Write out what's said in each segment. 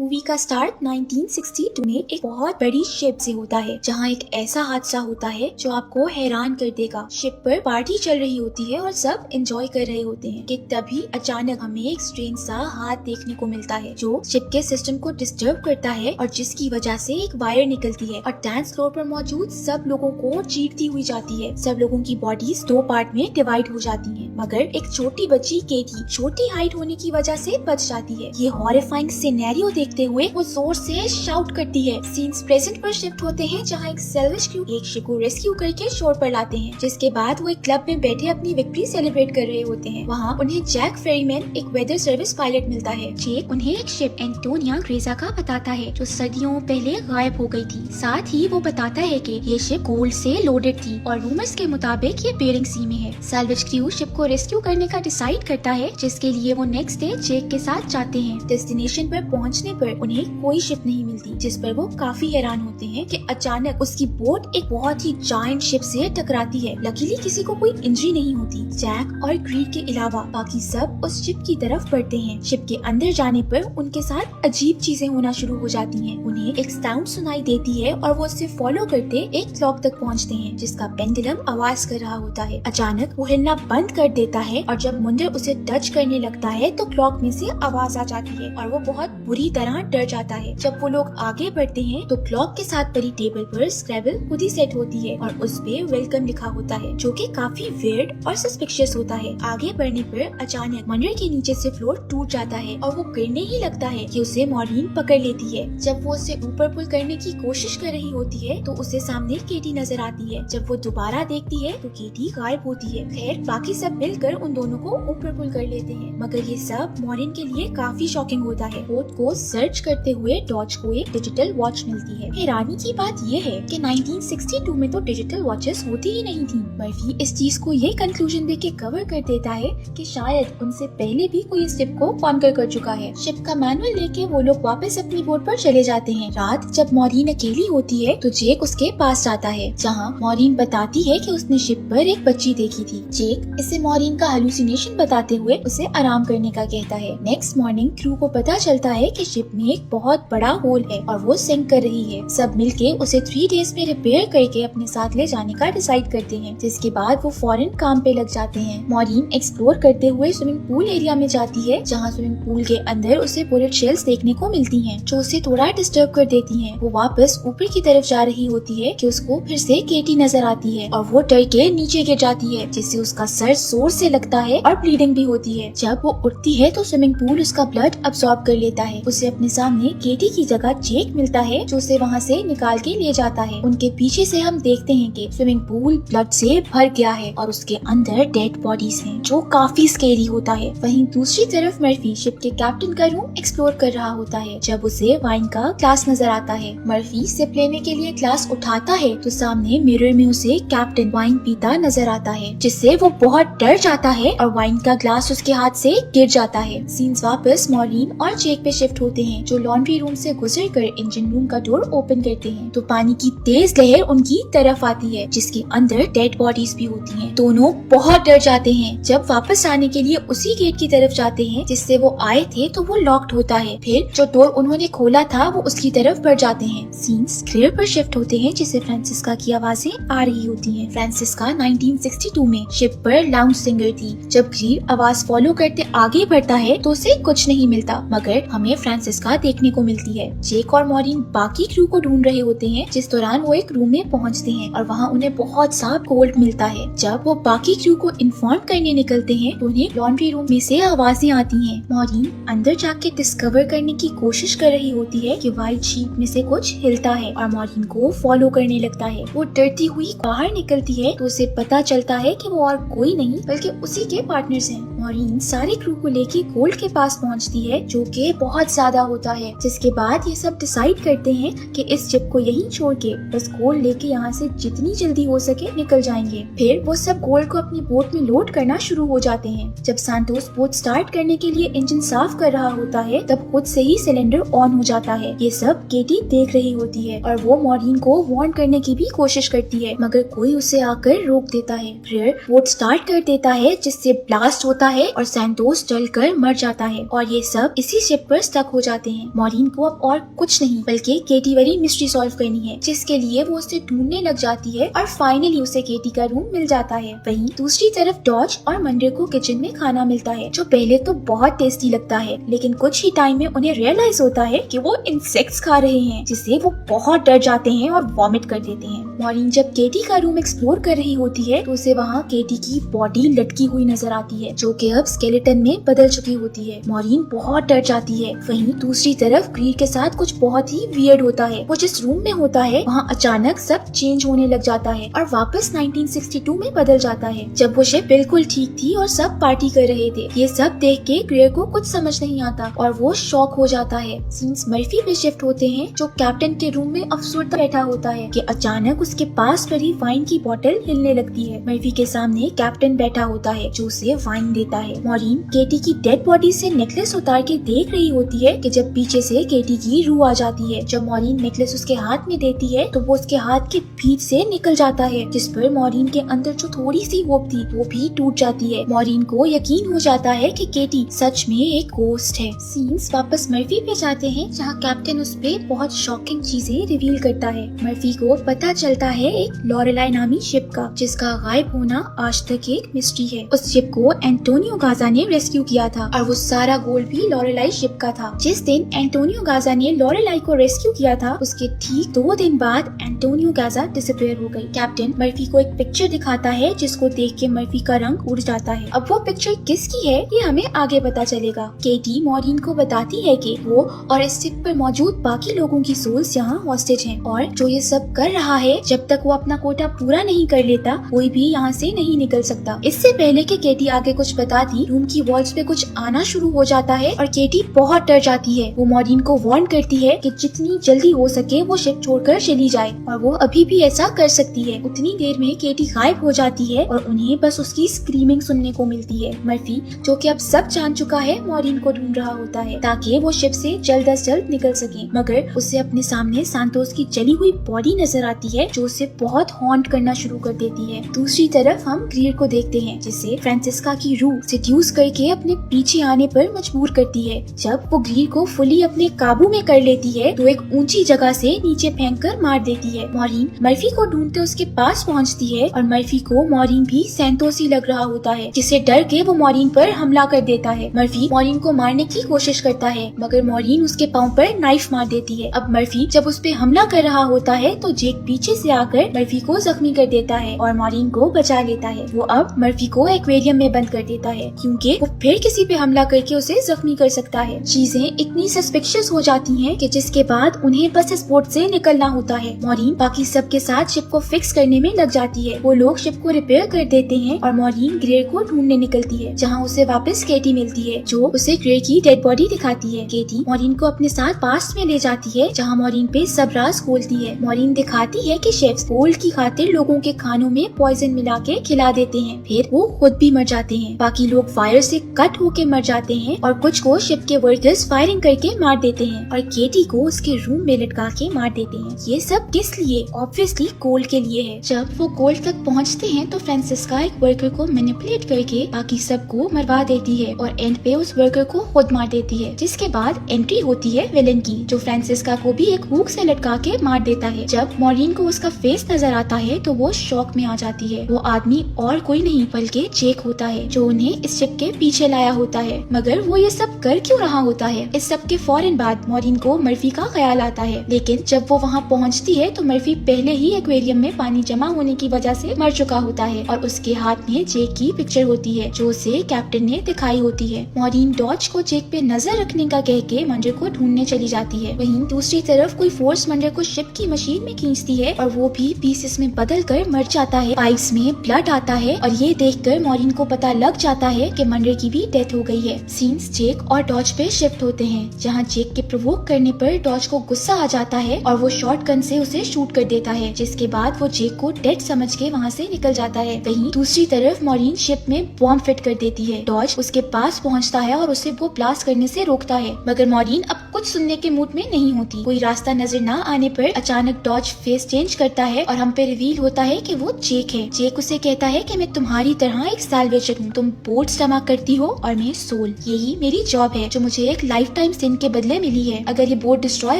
Movie का start 1962 में एक बहुत बड़ी शिप से होता है, जहां एक ऐसा हादसा होता है जो आपको हैरान कर देगा। शिप पर पार्टी चल रही होती है और सब एंजॉय कर रहे होते हैं कि तभी अचानक हमें एक स्ट्रेंज सा हाथ देखने को मिलता है जो शिप के सिस्टम को डिस्टर्ब करता है और जिसकी वजह से एक वायर निकलती है और डांस फ्लोर पर मौजूद सब लोगों को चीरती हुई जाती है। सब लोगों की बॉडीज दो पार्ट में डिवाइड हो जाती हैं, मगर एक छोटी बच्ची केटी छोटी हाइट होने की वजह से बच जाती है। ये हॉरिफाइंग सिनेरियो देखते हुए वो जोर से शाउट करती है। सीन्स प्रेजेंट पर शिफ्ट होते हैं जहाँ एक सेल्विश क्रू एक शिप को रेस्क्यू करके शोर पर लाते हैं, जिसके बाद वो एक क्लब में बैठे अपनी विक्ट्री सेलिब्रेट कर रहे होते हैं। वहाँ उन्हें जैक फेरीमैन एक वेदर सर्विस पायलट मिलता है। जैक उन्हें एक शिप एंटोनिया ग्रेजा का बताता है जो सदियों पहले गायब हो गई थी। साथ ही वो बताता है कि ये शिप गोल्ड से लोडेड थी और रूमर्स के मुताबिक ये बेरिंग सी में है। सेल्विश क्रू शिप को रेस्क्यू करने का डिसाइड करता है, जिसके लिए वो नेक्स्ट डे जैक के साथ जाते हैं। डेस्टिनेशन पर पहुंचने पर उन्हें कोई शिप नहीं मिलती, जिस पर वो काफी हैरान होते हैं कि अचानक उसकी बोट एक बहुत ही जायंट शिप से टकराती है। लकीली किसी को कोई इंजरी नहीं होती। जैक और क्रीड के अलावा बाकी सब उस शिप की तरफ बढ़ते हैं। शिप के अंदर जाने पर उनके साथ अजीब चीजें होना शुरू हो जाती हैं। उन्हें एक साउंड सुनाई देती है और वो उसे फॉलो करते एक क्लॉक तक पहुंचते हैं, जिसका पेंडुलम आवाज कर रहा होता है। अचानक वो हिलना बंद कर देता है और जब मुंडर उसे टच करने लगता है तो क्लॉक में से आवाज आ जाती है और वो बहुत बुरी तरह डर जाता है। जब वो लोग आगे बढ़ते हैं तो क्लॉक के साथ पड़ी टेबल पर स्क्रैबल खुद ही सेट होती है और उस पे वेलकम लिखा होता है, जो कि काफी वियर्ड और सस्पिशियस होता है। आगे बढ़ने पर अचानक मंडर के नीचे से फ्लोर टूट जाता है और वो गिरने ही लगता है कि उसे मॉर्निन पकड़ लेती है। जब वो उसे ऊपर पुल करने की कोशिश कर रही होती है तो उसे सामने केटी नजर आती है। जब वो दोबारा देखती है तो केटी गायब होती है। खैर बाकी सब मिलकर उन दोनों को ऊपर पुल कर लेते हैं, मगर ये सब मॉर्निन के लिए काफी शॉकिंग होता है। बोट को सर्च करते हुए डॉज को एक डिजिटल वॉच मिलती है। हैरानी की बात ये है कि 1962 में तो डिजिटल वॉचेस होती ही नहीं थी। मर्फी इस चीज को ये कंक्लूजन देके कवर कर देता है कि शायद उनसे पहले भी कोई इस शिप को कॉन्कर कर चुका है। शिप का मैनुअल लेके वो लोग वापस अपनी बोट पर चले जाते हैं। रात जब मॉर्निन अकेली होती है तो जेक उसके पास जाता है, जहाँ मॉर्निन बताती है कि उसने शिप पर एक बच्ची देखी थी। जेक इसे मॉर्निन का हेलुसिनेशन बताते हुए उसे आराम करने का कहता है। नेक्स्ट मॉर्निंग क्रू को पता चलता है कि शिप में एक बहुत बड़ा होल है और वो सिंक कर रही है। सब मिलके उसे 3 डेज में रिपेयर करके अपने साथ ले जाने का डिसाइड करते हैं, जिसके बाद वो फौरन काम पे लग जाते हैं। मॉर्निन एक्सप्लोर करते हुए स्विमिंग पूल एरिया में जाती है, जहाँ स्विमिंग पूल के अंदर उसे बुलेट शेल्स देखने को मिलती हैं, जो उसे थोड़ा डिस्टर्ब कर देती हैं। वो वापस ऊपर की तरफ जा रही होती है कि उसको फिर से केटी नजर आती है और वो डर के नीचे गिर जाती है, जिससे उसका सर जोर से लगता है और ब्लीडिंग भी होती है। जब वो उठती है तो स्विमिंग पूल उसका ब्लड अब्सॉर्ब कर लेता है। उसे अपने सामने केटी की जगह जेक मिलता है, जो उसे वहाँ से निकाल के ले जाता है। उनके पीछे से हम देखते हैं कि स्विमिंग पूल ब्लड से भर गया है और उसके अंदर डेड बॉडीज हैं, जो काफी स्केरी होता है। वहीं दूसरी तरफ मर्फी शिप के कैप्टन का रूम एक्सप्लोर कर रहा होता है, जब उसे वाइन का ग्लास नजर आता है। मर्फी सिप लेने के लिए ग्लास उठाता है तो सामने मिरर में उसे कैप्टन वाइन पीता नजर आता है, जिससे वो बहुत डर जाता है और वाइन का ग्लास उसके हाथ से गिर जाता है। सीन्स वापस मॉर्निन और जेक पे शिफ्ट होते हैं, जो लॉन्ड्री रूम से गुजरकर इंजन रूम का डोर ओपन करते हैं तो पानी की तेज लहर उनकी तरफ आती है, जिसके अंदर डेड बॉडीज भी होती हैं। दोनों बहुत डर जाते हैं। जब वापस आने के लिए उसी गेट की तरफ जाते हैं जिससे वो आए थे तो वो लॉक्ड होता है। फिर जो डोर उन्होंने खोला था वो उसकी तरफ बढ़ जाते हैं। सीन्स क्लियर पर शिफ्ट होते हैं, जिससे फ्रांसिस्का की आवाजें आ रही होती हैं। फ्रांसिस्का 1962 में शिप पर लाउंज सिंगर थी। जब क्रीड आवाज फॉलो करते आगे बढ़ता है तो उसे कुछ नहीं मिलता, मगर हमें फ्रांसिस्का देखने को मिलती है। जेक और मॉर्निन बाकी क्रू को ढूंढ रहे होते हैं, जिस दौरान वो एक रूम में पहुंचते हैं और वहाँ उन्हें बहुत सा गोल्ड मिलता है। जब वो बाकी क्रू को इन्फॉर्म करने निकलते हैं तो उन्हें लॉन्ड्री रूम में से आवाजें आती हैं। मॉर्निन अंदर जाके डिस्कवर करने की कोशिश कर रही होती है कि व्हाइट शीट में से कुछ हिलता है और मॉर्निन को फॉलो करने लगता है। वो डरती हुई बाहर निकलती है तो उसे पता चलता है कि वो और कोई नहीं बल्कि उसी के पार्टनर्स हैं। मॉर्निन सारे क्रू को लेके गोल्ड के पास पहुंचती है, जो कि बहुत ज्यादा होता है, जिसके बाद ये सब डिसाइड करते हैं कि इस शिप को यहीं छोड़ के बस गोल्ड लेके यहाँ से जितनी जल्दी हो सके निकल जाएंगे। फिर वो सब गोल्ड को अपनी बोट में लोड करना शुरू हो जाते हैं। जब सांतोस बोट स्टार्ट करने के लिए इंजन साफ कर रहा होता है तब खुद से ही सिलेंडर ऑन हो जाता है। ये सब केटी देख रही होती है और वो मॉर्निन को वार्न करने की भी कोशिश करती है, मगर कोई उसे आकर रोक देता है। फिर बोट स्टार्ट कर देता है, जिससे ब्लास्ट होता है और सैंतोस जलकर मर जाता है और ये सब इसी शिप पर स्टक हो जाते हैं। मॉरीन को अब और कुछ नहीं बल्कि केटी वाली मिस्ट्री सॉल्व करनी है, जिसके लिए वो उसे ढूंढने लग जाती है और फाइनली उसे केटी का रूम मिल जाता है। वहीं दूसरी तरफ डॉज और मंडे को किचन में खाना मिलता है, जो पहले तो बहुत टेस्टी लगता है, लेकिन कुछ ही टाइम में उन्हें रियलाइज होता है कि वो इंसेक्ट्स खा रहे हैं, जिससे वो बहुत डर जाते हैं और वॉमिट कर देते हैं। मॉरीन जब केटी का रूम एक्सप्लोर कर रही होती है तो उसे वहाँ केटी की बॉडी लटकी हुई नजर आती है, जो कि अब स्केलेटन में बदल चुकी होती है। मॉरीन बहुत डर जाती है। वहीं दूसरी तरफ ग्रीड के साथ कुछ बहुत ही वियर्ड होता है। वो जिस रूम में होता है वहाँ अचानक सब चेंज होने लग जाता है और वापस 1962 में बदल जाता है, जब वो शिप बिल्कुल ठीक थी और सब पार्टी कर रहे थे। ये सब देख के ग्रेयर को कुछ समझ नहीं आता और वो शॉक हो जाता है। सीन्स मर्फी पे शिफ्ट होते हैं, जो कैप्टन के रूम में अफसरदा बैठा होता है कि अचानक उसके पास पड़ी वाइन की बोतल हिलने लगती है। मर्फी के सामने कैप्टन बैठा होता है, जो उसे वाइन देता है। मॉरीन केटी की डेड बॉडी से नेकलेस उतार के देख रही होती है कि जब पीछे से केटी की रूह आ जाती है। जब मॉरीन नेकलेस उसके हाथ में देती है तो वो उसके हाथ के बीच से निकल जाता है, जिस पर मॉरीन के अंदर जो थोड़ी सी होप थी वो भी टूट जाती है। मॉरीन को यकीन हो जाता है कि केटी सच में एक गोस्ट है। सीन्स वापस मर्फी पे जाते हैं, जहाँ कैप्टन उस पे बहुत शॉकिंग चीजें रिवील करता है। मर्फी को पता चलता है एक लॉरेलाई नामी शिप का, जिसका गायब होना आज तक एक मिस्ट्री है। उस शिप को एंटोनियो गाजा ने रेस्क्यू किया था और वो सारा गोल्ड भी लॉरेलाई शिप का था। जिस दिन एंटोनियो गाजा ने लॉरेलाई को रेस्क्यू किया था, उसके ठीक 2 दिन बाद एंटोनियो गाजा डिसअपीयर हो गई। कैप्टन मर्फी को एक पिक्चर दिखाता है, जिसको देख के मर्फी का रंग उड़ जाता है। अब वो पिक्चर किसकी है ये हमें आगे पता चलेगा। केटी मॉरीन को बताती है कि वो और इस शिप पर मौजूद बाकी लोगों की सोल्स यहाँ हॉस्टेज हैं और जो ये सब कर रहा है, जब तक वो अपना कोटा पूरा नहीं कर लेता कोई भी यहाँ से नहीं निकल सकता। इससे पहले कि केटी आगे कुछ बताती, रूम की वॉल्स पे कुछ आना शुरू हो जाता है और केटी बहुत डर जाती है। वो मॉरीन को वार्न करती है कि जितनी जल्दी हो सके वो शिप छोड़कर चली जाए और वो अभी भी ऐसा कर सकती है। उतनी देर में केटी गायब हो जाती है और उन्हें बस उसकी स्क्रीमिंग सुनने को मिलती है। मर्फी, जो कि अब सब जान चुका है, मॉरीन को ढूंढ रहा होता है ताकि वो शिप से जल्द अज जल्द निकल सके, मगर उसे अपने सामने सांतोस की जली हुई बॉडी नजर आती है, जो उसे बहुत हॉन्ट करना शुरू कर देती है। दूसरी तरफ हम ग्रीड को देखते हैं, जिसे फ्रांसिस्का की रूह सेड्यूस करके अपने पीछे आने पर मजबूर करती है। जब वो ग्रीड को फुली अपने काबू में कर लेती है तो एक ऊंची जगह से नीचे फेंककर मार देती है। मॉरीन मर्फी को ढूंढते उसके पास पहुंचती है और मर्फी को मॉरीन भी सैंतोस ही लग रहा होता है, जिससे डर के वो मॉरीन पर हमला कर देता है। मर्फी मॉरीन को मारने की कोशिश करता है, मगर मॉरीन उसके पाँव पर नाइफ मार देती है। अब मर्फी जब उस पे हमला कर रहा होता है तो जेक पीछे से आकर मर्फी को जख्मी कर देता है और मॉरीन को बचा लेता है। वो अब मर्फी को एक्वेरियम में बंद कर देता है, क्योंकि वो फिर किसी पे हमला करके उसे जख्मी कर सकता है। चीजें इतनी सस्पिशियस हो जाती हैं कि जिसके बाद उन्हें बस इस बोट से निकलना होता है। मॉरीन बाकी सब के साथ शिप को फिक्स करने में लग जाती है। वो लोग शिप को रिपेयर कर देते हैं और मॉरीन ग्रेयर को ढूंढने निकलती है, जहाँ उसे वापस केटी मिलती है, जो उसे ग्रेयर की डेड बॉडी दिखाती है। केटी मॉरीन को अपने साथ पास्ट में ले जाती है, जहाँ मॉरीन पे सब राज खोलती है। मॉरीन दिखाती है कि शेफ्स गोल्ड की खातिर लोगों के खानों में पॉइजन मिला के खिला देते हैं, फिर वो खुद भी मर जाते हैं। बाकी लोग फायर से कट होके मर जाते हैं और कुछ को शिप के वर्कर्स फायरिंग करके मार देते हैं और केटी को उसके रूम में लटका के मार देते हैं। ये सब किस लिए? ऑब्वियसली गोल्ड के लिए है। जब वो गोल्ड तक पहुँचते हैं तो फ्रांसिस्का एक वर्कर को मैनिपुलेट करके बाकी सबको मरवा देती है और एंड पे उस वर्कर को खुद मार देती है, जिसके बाद एंट्री होती है विलन की, जो फ्रांसिस्का को भी एक हुक से लटका के मार देता है। जब मॉरीन को उसका फेस नजर आता है तो वो शॉक में आ जाती है। वो आदमी और कोई नहीं बल्कि जेक होता है, जो उन्हें इस शिप के पीछे लाया होता है। मगर वो ये सब कर क्यों रहा होता है? इस सब के फौरन बाद मॉरीन को मर्फी का ख्याल आता है, लेकिन जब वो वहाँ पहुँचती है तो मर्फी पहले ही एक्वेरियम में पानी जमा होने की वजह से मर चुका होता है और उसके हाथ में जेक की पिक्चर होती है, जो उसे कैप्टन ने दिखाई होती है। मॉरीन डॉज को जेक पे नजर रखने का कह के मंडर को ढूंढने चली जाती है। वहीं दूसरी तरफ कोई फोर्स मंडर को शिप की मशीन में खींचती है और वो भी पीसेस में बदल कर मर जाता है। पाइप्स में ब्लड आता है और ये देखकर मॉरीन को पता लग जाता है कि मंडर की भी डेथ हो गई है। सीन्स जेक और डॉज पे शिफ्ट होते हैं, जहाँ जेक के प्रोवोक करने पर डॉज को गुस्सा आ जाता है और वो शॉर्ट गन से उसे शूट कर देता है, जिसके बाद वो जेक को डेड समझ के वहाँ से निकल जाता है। वहीं दूसरी तरफ मॉरीन शिप में बॉम्ब फिट कर देती है। डॉज उसके पास पहुँचता है और उसे वो ब्लास्ट करने से रोकता है, मगर मॉरीन अब कुछ सुनने के मूड में नहीं होती। कोई रास्ता नजर ना आने पर अचानक डॉज फेस चेंज करता है और हम पे रिवील होता है कि वो जेक है। जेक उसे कहता है कि मैं तुम्हारी तरह एक सैल्वेजर हूँ, तुम बोट इस्तेमाल करती हो और मैं सोल। यही मेरी जॉब है जो मुझे एक लाइफ टाइम सिन के बदले मिली है। अगर ये बोट डिस्ट्रॉय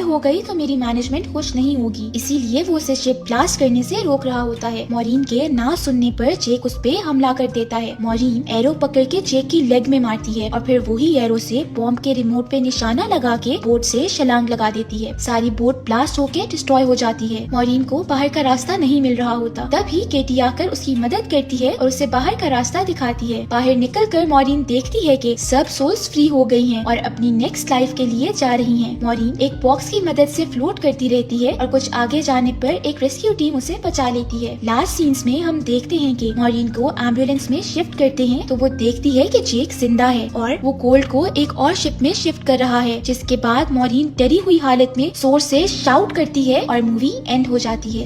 हो गई तो मेरी मैनेजमेंट खुश नहीं होगी, इसीलिए वो उसे शिप ब्लास्ट करने से रोक रहा होता है। मॉरीन के ना सुनने पर जेक उस पे हमला कर देता है। मॉरीन एरो पकड़ के जेक की लेग में मारती है और फिर वही एरो से बॉम्ब के रिमोट पे निशाना लगा के बोट से छलांग लगा देती है। सारी बोट ब्लास्ट होके डिस्ट्रॉय हो जाती है। मॉरीन को बाहर का रास्ता नहीं मिल रहा होता, तभी केटी आकर उसकी मदद करती है और उसे बाहर का रास्ता दिखाती है। बाहर निकलकर मॉरीन देखती है कि सब सोल्स फ्री हो गई हैं और अपनी नेक्स्ट लाइफ के लिए जा रही हैं। मॉरीन एक बॉक्स की मदद से फ्लोट करती रहती है और कुछ आगे जाने पर एक रेस्क्यू टीम उसे बचा लेती है। लास्ट सीन्स में हम देखते हैं कि मॉरीन को एम्बुलेंस में शिफ्ट करते हैं तो वो देखती है कि जेक जिंदा है और वो कोल्ड को एक और शिप में शिफ्ट कर रहा है, जिसके बाद मॉरीन डरी हुई हालत में जोर से शाउट करती है और मूवी एंड हो जाती है।